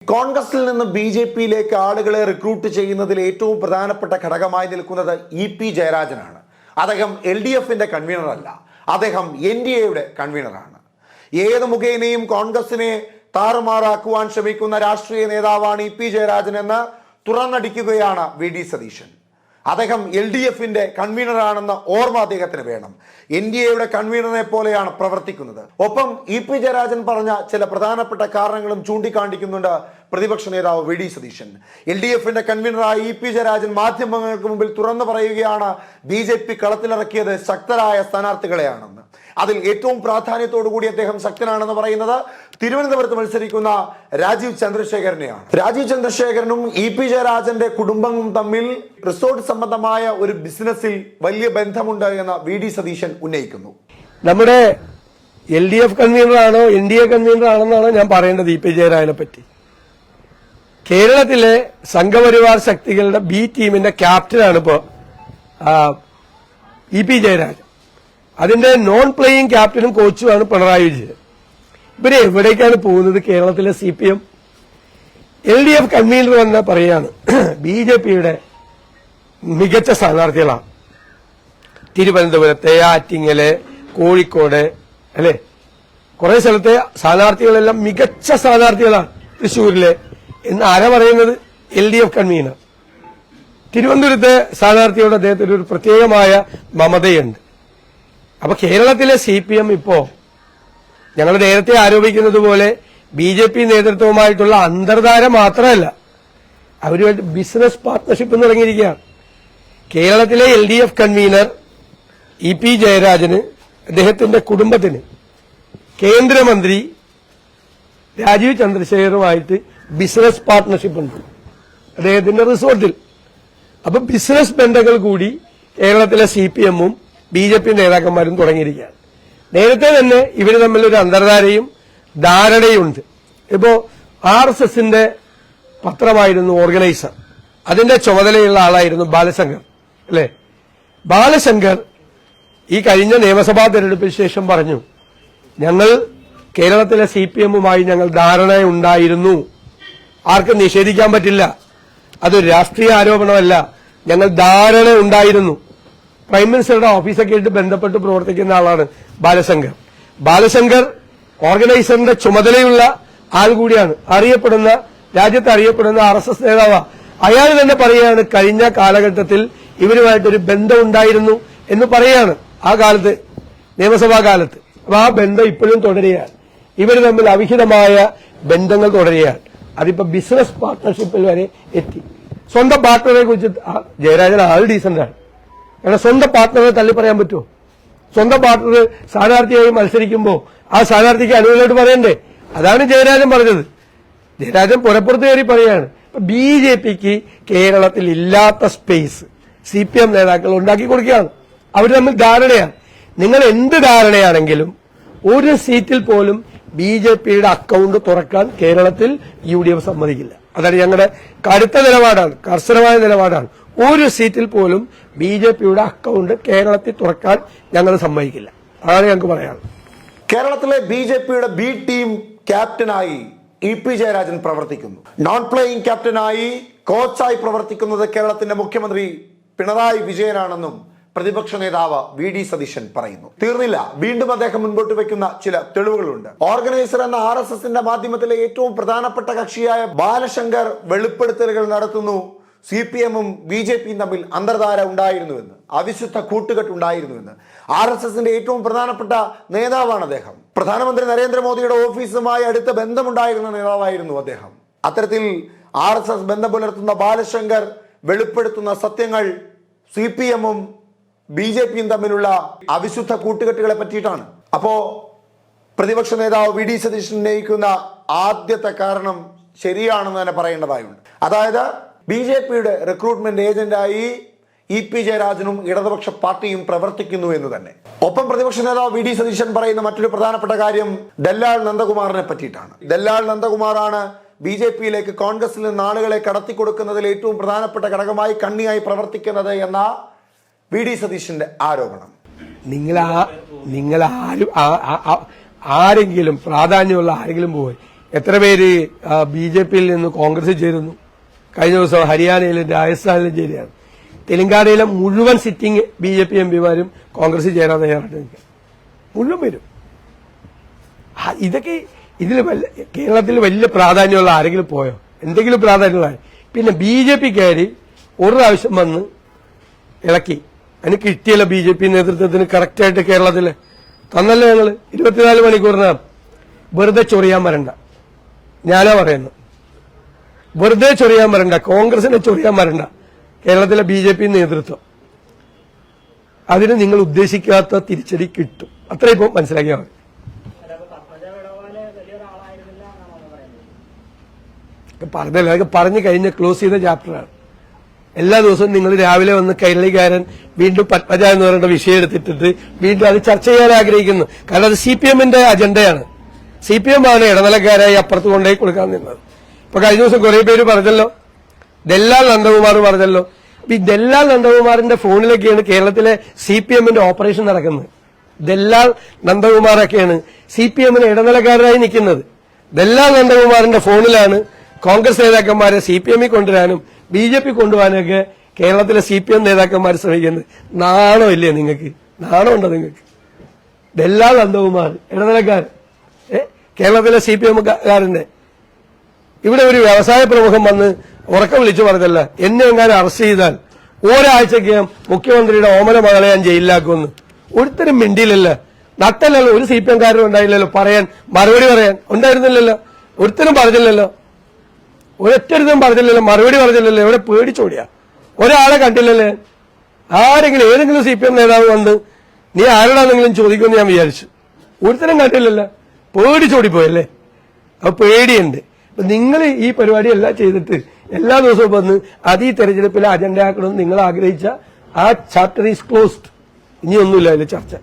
കോൺഗ്രസിൽ നിന്ന് ബി.ജെ.പിയിലേക്ക് ആളുകളെ റിക്രൂട്ട് ചെയ്യുന്നതിൽ ഏറ്റവും പ്രധാനപ്പെട്ട ഘടകമായി നിൽക്കുന്നത് ഇ.പി. ജയരാജനാണ്. അദ്ദേഹം LDFന്റെ കൺവീനറല്ല, അദ്ദേഹം NDAയുടെ കൺവീനറാണ്. ഏത് മുഖേനയും കോൺഗ്രസിനെ താറുമാറാക്കുവാൻ ശ്രമിക്കുന്ന രാഷ്ട്രീയ നേതാവാണ് ഇ.പി. ജയരാജൻ എന്ന് തുറന്നടിക്കുകയാണ് വി.ഡി. സതീശൻ. അദ്ദേഹം LDFന്റെ കൺവീനറാണെന്ന ഓർമ്മ അദ്ദേഹത്തിന് വേണം. NDAയുടെ കൺവീനറെ പോലെയാണ് പ്രവർത്തിക്കുന്നത്. ഒപ്പം ഇ.പി. ജയരാജൻ പറഞ്ഞ ചില പ്രധാനപ്പെട്ട കാരണങ്ങളും ചൂണ്ടിക്കാണിക്കുന്നുണ്ട് പ്രതിപക്ഷ നേതാവ് വി.ഡി. സതീശൻ. LDFന്റെ കൺവീനറായ ഇ.പി. ജയരാജൻ മാധ്യമങ്ങൾക്ക് മുമ്പിൽ തുറന്നു പറയുകയാണ് ബി.ജെ.പി കളത്തിലിറക്കിയത് ശക്തരായ സ്ഥാനാർത്ഥികളെയാണെന്ന്. അതിൽ ഏറ്റവും പ്രാധാന്യത്തോടുകൂടി അദ്ദേഹം ശക്തനാണെന്ന് പറയുന്നത് തിരുവനന്തപുരത്ത് മത്സരിക്കുന്ന രാജീവ് ചന്ദ്രശേഖരനെയാണ്. രാജീവ് ചന്ദ്രശേഖരനും ഇ.പി. ജയരാജന്റെ കുടുംബവും തമ്മിൽ റിസോർട്ട് സംബന്ധമായ ഒരു ബിസിനസ്സിൽ വലിയ ബന്ധമുണ്ട് എന്ന് വി.ഡി. സതീശൻ ഉന്നയിക്കുന്നു. നമ്മുടെ LDF കൺവീനറാണോ NDA കൺവീനറാണെന്നാണ് ഞാൻ പറയേണ്ടത്. ഇ.പി. ജയരാജനെ പറ്റി കേരളത്തിലെ സംഘപരിവാർ ശക്തികളുടെ ബി ടീമിന്റെ ക്യാപ്റ്റനാണ് ഇപ്പോ ഇ.പി. ജയരാജൻ. അതിന്റെ നോൺ പ്ലേയിങ് ക്യാപ്റ്റനും കോച്ചുമാണ് പിണറായി വിജയൻ. ഇവര് എവിടേക്കാണ് പോകുന്നത്? കേരളത്തിലെ CPM LDF കൺവീനർ വന്ന് പറയാണ് ബി.ജെ.പിയുടെ മികച്ച സ്ഥാനാർത്ഥികളാണ്. തിരുവനന്തപുരത്തെ, ആറ്റിങ്ങല്, കോഴിക്കോട്, അല്ലെ കുറെ സ്ഥലത്തെ സ്ഥാനാർത്ഥികളെല്ലാം മികച്ച സ്ഥാനാർത്ഥികളാണ്. തൃശ്ശൂരിലെ എന്ന് ആരാ പറയുന്നത്? LDF convener. തിരുവനന്തപുരത്തെ സ്ഥാനാർത്ഥിയോട് അദ്ദേഹത്തിന് ഒരു പ്രത്യേകമായ മമതയുണ്ട്. അപ്പൊ കേരളത്തിലെ CPM ഇപ്പോ ഞങ്ങൾ നേരത്തെ ആരോപിക്കുന്നത് പോലെ ബി.ജെ.പി നേതൃത്വവുമായിട്ടുള്ള അന്തർധാര മാത്രമല്ല, അവരുമായിട്ട് ബിസിനസ് പാർട്ട്ണർഷിപ്പ് തുടങ്ങിയിരിക്കുകയാണ്. കേരളത്തിലെ LDF കൺവീനർ ഇ.പി. ജയരാജന്, അദ്ദേഹത്തിന്റെ കുടുംബത്തിന് കേന്ദ്രമന്ത്രി രാജീവ് ചന്ദ്രശേഖറുമായിട്ട് ബിസിനസ് പാർട്ട്ണർഷിപ്പ് ഉണ്ട് അദ്ദേഹത്തിന്റെ റിസോർട്ടിൽ. അപ്പൊ ബിസിനസ് ബന്ധങ്ങൾ കൂടി കേരളത്തിലെ CPMഉം ബി.ജെ.പി നേതാക്കന്മാരും തുടങ്ങിയിരിക്കുകയാണ്. നേരത്തെ തന്നെ ഇവര് തമ്മിൽ ഒരു അന്തർധാരയും ധാരണയുണ്ട്. ഇപ്പോ RSSന്റെ പത്രമായിരുന്നു ഓർഗനൈസർ, അതിന്റെ ചുമതലയുള്ള ആളായിരുന്നു ബാലശങ്കർ, അല്ലെ? ബാലശങ്കർ ഈ കഴിഞ്ഞ നിയമസഭാ തെരഞ്ഞെടുപ്പിന് ശേഷം പറഞ്ഞു, ഞങ്ങൾ കേരളത്തിലെ CPMഉമായി ഞങ്ങൾ ധാരണയുണ്ടായിരുന്നു, ആർക്കും നിഷേധിക്കാൻ പറ്റില്ല, അതൊരു രാഷ്ട്രീയ ആരോപണമല്ല, ഞങ്ങൾ ധാരണ ഉണ്ടായിരുന്നു. പ്രൈം മിനിസ്റ്ററുടെ ഓഫീസൊക്കെ ആയിട്ട് ബന്ധപ്പെട്ട് പ്രവർത്തിക്കുന്ന ആളാണ് ബാലശങ്കർ. ബാലശങ്കർ ഓർഗനൈസറിന്റെ ചുമതലയുള്ള ആൾ കൂടിയാണ്, അറിയപ്പെടുന്ന, രാജ്യത്ത് അറിയപ്പെടുന്ന RSS നേതാവാണ്. അയാൾ തന്നെ പറയുകയാണ് കഴിഞ്ഞ കാലഘട്ടത്തിൽ ഇവരുമായിട്ടൊരു ബന്ധമുണ്ടായിരുന്നു എന്ന് പറയാണ്, ആ കാലത്ത്, നിയമസഭാ കാലത്ത്. അപ്പൊ ആ ബന്ധം ഇപ്പോഴും തുടരുകയാണ്. ഇവർ തമ്മിൽ അവിഹിതമായ ബന്ധങ്ങൾ തുടരുകയാണ്. അതിപ്പോ ബിസിനസ് പാർട്ട്ണർഷിപ്പിൽ വരെ എത്തി. സ്വന്തം പാർട്ട്ണറെ കുറിച്ച് ജയരാജൻ ആൾ ഡീസന്റാണ്. കാരണം സ്വന്തം പാർട്ട്ണറെ തള്ളി പറയാൻ പറ്റുമോ? സ്വന്തം പാർട്ട്ണർ സ്ഥാനാർത്ഥിയായി മത്സരിക്കുമ്പോൾ ആ സ്ഥാനാർത്ഥിക്ക് അനുകൂലമായിട്ട് പറയണ്ടേ? അതാണ് ജയരാജൻ പറഞ്ഞത്. ജയരാജൻ പുറപ്പുറത്ത് കയറി പറയാണ് ബി.ജെ.പിക്ക് കേരളത്തിൽ ഇല്ലാത്ത സ്പേസ് CPM നേതാക്കൾ ഉണ്ടാക്കി കൊടുക്കുകയാണ്. അവർ തമ്മിൽ ധാരണയാണ്. നിങ്ങൾ എന്ത് ധാരണയാണെങ്കിലും ഒരു സീറ്റിൽ പോലും ബി.ജെ.പിയുടെ അക്കൗണ്ട് തുറക്കാൻ കേരളത്തിൽ UDF സമ്മതിക്കില്ല. അതാണ് ഞങ്ങളുടെ കടുത്ത നിലപാടാണ്, കർശനമായ നിലപാടാണ്. ഒരു സീറ്റിൽ പോലും ബി.ജെ.പിയുടെ അക്കൗണ്ട് കേരളത്തിൽ തുറക്കാൻ ഞങ്ങൾ സമ്മതിക്കില്ല. അതാണ് ഞങ്ങൾക്ക് പറയാനുള്ളത്. കേരളത്തിലെ ബി.ജെ.പിയുടെ ബി ടീം ക്യാപ്റ്റനായി ഇ.പി. ജയരാജൻ പ്രവർത്തിക്കുന്നു. നോൺ പ്ലേയിങ് ക്യാപ്റ്റനായി, കോച്ചായി പ്രവർത്തിക്കുന്നത് കേരളത്തിന്റെ മുഖ്യമന്ത്രി പിണറായി വിജയനാണെന്നും പ്രതിപക്ഷ നേതാവ് വി.ഡി. സതീശൻ പറയുന്നു. തീർന്നില്ല, വീണ്ടും അദ്ദേഹം മുൻപോട്ട് വെക്കുന്ന ചില തെളിവുകളുണ്ട്. ഓർഗനൈസർ എന്ന RSSന്റെ മാധ്യമത്തിലെ ഏറ്റവും പ്രധാനപ്പെട്ട കക്ഷിയായ ബാലശങ്കർ വെളിപ്പെടുത്തലുകൾ നടത്തുന്നു. CPMഉം ബി.ജെ.പിയും തമ്മിൽ അന്തർധാര ഉണ്ടായിരുന്നുവെന്ന്, അവിശുദ്ധ കൂട്ടുകെട്ടുണ്ടായിരുന്നുവെന്ന്. RSSന്റെ ഏറ്റവും പ്രധാനപ്പെട്ട നേതാവാണ് അദ്ദേഹം. പ്രധാനമന്ത്രി നരേന്ദ്രമോദിയുടെ ഓഫീസുമായി അടുത്ത ബന്ധമുണ്ടായിരുന്ന നേതാവായിരുന്നു അദ്ദേഹം. അത്തരത്തിൽ RSS ബന്ധം പുലർത്തുന്ന ബാലശങ്കർ വെളിപ്പെടുത്തുന്ന സത്യങ്ങൾ CPMഉം ബി.ജെ.പിയും തമ്മിലുള്ള അവിശുദ്ധ കൂട്ടുകെട്ടുകളെ പറ്റിയിട്ടാണ്. അപ്പോ പ്രതിപക്ഷ നേതാവ് വി.ഡി. സതീശൻ ഉന്നയിക്കുന്ന ആദ്യത്തെ കാരണം ശരിയാണെന്ന് തന്നെ പറയേണ്ടതായുണ്ട്. അതായത് ബി.ജെ.പിയുടെ റിക്രൂട്ട്മെന്റ് ഏജന്റായി ഇ.പി. ജയരാജനും ഇടതുപക്ഷ പാർട്ടിയും പ്രവർത്തിക്കുന്നു എന്ന് തന്നെ. ഒപ്പം പ്രതിപക്ഷ നേതാവ് വി.ഡി. സതീശൻ പറയുന്ന മറ്റൊരു പ്രധാനപ്പെട്ട കാര്യം ദല്ലാൽ നന്ദകുമാറിനെ പറ്റിയിട്ടാണ്. ദല്ലാൽ നന്ദകുമാറാണ് ബി.ജെ.പിയിലേക്ക് കോൺഗ്രസിൽ നിന്ന് ആളുകളെ കടത്തിക്കൊടുക്കുന്നതിൽ ഏറ്റവും പ്രധാനപ്പെട്ട ഘടകമായി, കണ്ണിയായി പ്രവർത്തിക്കുന്നത് എന്ന വി.ഡി. സതീശന്റെ ആരോപണം. നിങ്ങൾ ആരെങ്കിലും പ്രാധാന്യമുള്ള ആരെങ്കിലും പോയി എത്ര പേര് BJP-യിൽ നിന്ന് കോൺഗ്രസിൽ ചേരുന്നു? കഴിഞ്ഞ ദിവസം ഹരിയാനയിലും രാജസ്ഥാനിലും ചേരുകയാണ്. തെലങ്കാനയിലെ മുഴുവൻ സിറ്റിംഗ് BJP എംപിമാരും കോൺഗ്രസിൽ ചേരാൻ തയ്യാറായിട്ട് നിൽക്കുക. മുഴുവൻ പേരും. ഇതൊക്കെ കേരളത്തിൽ വലിയ പ്രാധാന്യമുള്ള ആരെങ്കിലും പോയോ? എന്തെങ്കിലും പ്രാധാന്യമുള്ള? പിന്നെ BJP-ക്കാര് ഒരു പ്രാവശ്യം വന്ന് ഇളക്കി. അതിന് കിട്ടിയല്ല BJP നേതൃത്വത്തിന് കറക്റ്റായിട്ട് കേരളത്തിൽ തന്നല്ലേ ഞങ്ങൾ 24 മണിക്കൂറിനകം. വെറുതെ ചൊറിയാൻ വരണ്ട, ഞാനാ പറയുന്നു. വെറുതെ ചൊറിയാൻ വരണ്ട, കോൺഗ്രസിനെ ചൊറിയാൻ വരണ്ട. കേരളത്തിലെ BJP നേതൃത്വം അതിന് നിങ്ങൾ ഉദ്ദേശിക്കാത്ത തിരിച്ചടി കിട്ടും. അത്ര ഇപ്പം മനസ്സിലാക്കിയാൽ മതി. പറഞ്ഞല്ലോ, അതൊക്കെ പറഞ്ഞു കഴിഞ്ഞ ക്ലോസ് ചെയ്ത ചാപ്റ്ററാണ്. എല്ലാ ദിവസവും നിങ്ങൾ രാവിലെ വന്ന് കൈരളിക്കാരൻ വീണ്ടും പത്മജ എന്ന് പറയുന്ന വിഷയം എടുത്തിട്ടിട്ട് വീണ്ടും അത് ചർച്ച ചെയ്യാൻ ആഗ്രഹിക്കുന്നു. കാരണം അത് CPM-ന്റെ അജണ്ടയാണ്. CPM ആണ് ഇടനിലക്കാരായി അപ്പുറത്ത് കൊണ്ടുപോയി കൊടുക്കാൻ നിന്നത്. ഇപ്പൊ കഴിഞ്ഞ ദിവസം കുറെ പേര് പറഞ്ഞല്ലോ, ദല്ലാൽ നന്ദകുമാർ പറഞ്ഞല്ലോ. അപ്പൊ ഈ ദല്ലാൽ നന്ദകുമാറിന്റെ ഫോണിലൊക്കെയാണ് കേരളത്തിലെ CPM-ന്റെ ഓപ്പറേഷൻ നടക്കുന്നത്. ദല്ലാൽ നന്ദകുമാറൊക്കെയാണ് CPM-ന് ഇടനിലക്കാരായി നിൽക്കുന്നത്. ദല്ലാൽ നന്ദകുമാറിന്റെ ഫോണിലാണ് കോൺഗ്രസ് നേതാക്കന്മാരെ CPM-ൽ കൊണ്ടുവരാനും BJP കൊണ്ടുപോകാനൊക്കെ കേരളത്തിലെ CPM നേതാക്കന്മാർ ശ്രമിക്കുന്നത്. നാണോ ഇല്ലേ നിങ്ങൾക്ക്? നാണോ ഉണ്ടോ നിങ്ങൾക്ക്? ദല്ലാൽ നന്ദകുമാർ ഇടനിലക്കാരൻ, കേരളത്തിലെ CPM-കാരന്റെ ഇവിടെ ഒരു വ്യവസായ പ്രമുഖൻ വന്ന് ഉറക്കം വിളിച്ചു പറഞ്ഞല്ല, എന്നെ എങ്ങാനും അറസ്റ്റ് ചെയ്താൽ ഒരാഴ്ചയ്ക്ക് മുഖ്യമന്ത്രിയുടെ ഓമന മകളെ ഞാൻ ജയിലിലാക്കുമെന്ന്. ഒരുത്തരും മിണ്ടിയില്ലല്ല, നട്ടല്ലല്ലോ. ഒരു CPM-കാരനും ഉണ്ടായില്ലല്ലോ പറയാൻ, മറുപടി പറയാൻ ഉണ്ടായിരുന്നില്ലല്ലോ. ഒരുത്തരും പറഞ്ഞില്ലല്ലോ, ഒരൊറ്റൊരുത്തരും പറഞ്ഞില്ലല്ലോ, മറുപടി പറഞ്ഞില്ലല്ലോ. എവിടെ പേടിച്ചോടിയാ? ഒരാളെ കണ്ടില്ലല്ലേ? ആരെങ്കിലും ഏതെങ്കിലും CPM നേതാവ് വന്ന് നീ ആരോടാണെങ്കിലും ചോദിക്കുമെന്ന് ഞാൻ വിചാരിച്ചു. ഒരുത്തരം കണ്ടില്ലല്ലോ, പേടിച്ചോടിപ്പോയല്ലേ? അപ്പൊ പേടിയുണ്ട്. അപ്പൊ നിങ്ങൾ ഈ പരിപാടി എല്ലാം ചെയ്തിട്ട് എല്ലാ ദിവസവും വന്ന് അത് ഈ തെരഞ്ഞെടുപ്പിലെ അജണ്ട ആക്കണമെന്ന് നിങ്ങൾ ആഗ്രഹിച്ച ആ ചാപ്റ്റർ ഈസ് ക്ലോസ്ഡ്. ഇനിയൊന്നുമില്ല അതിൽ ചർച്ച.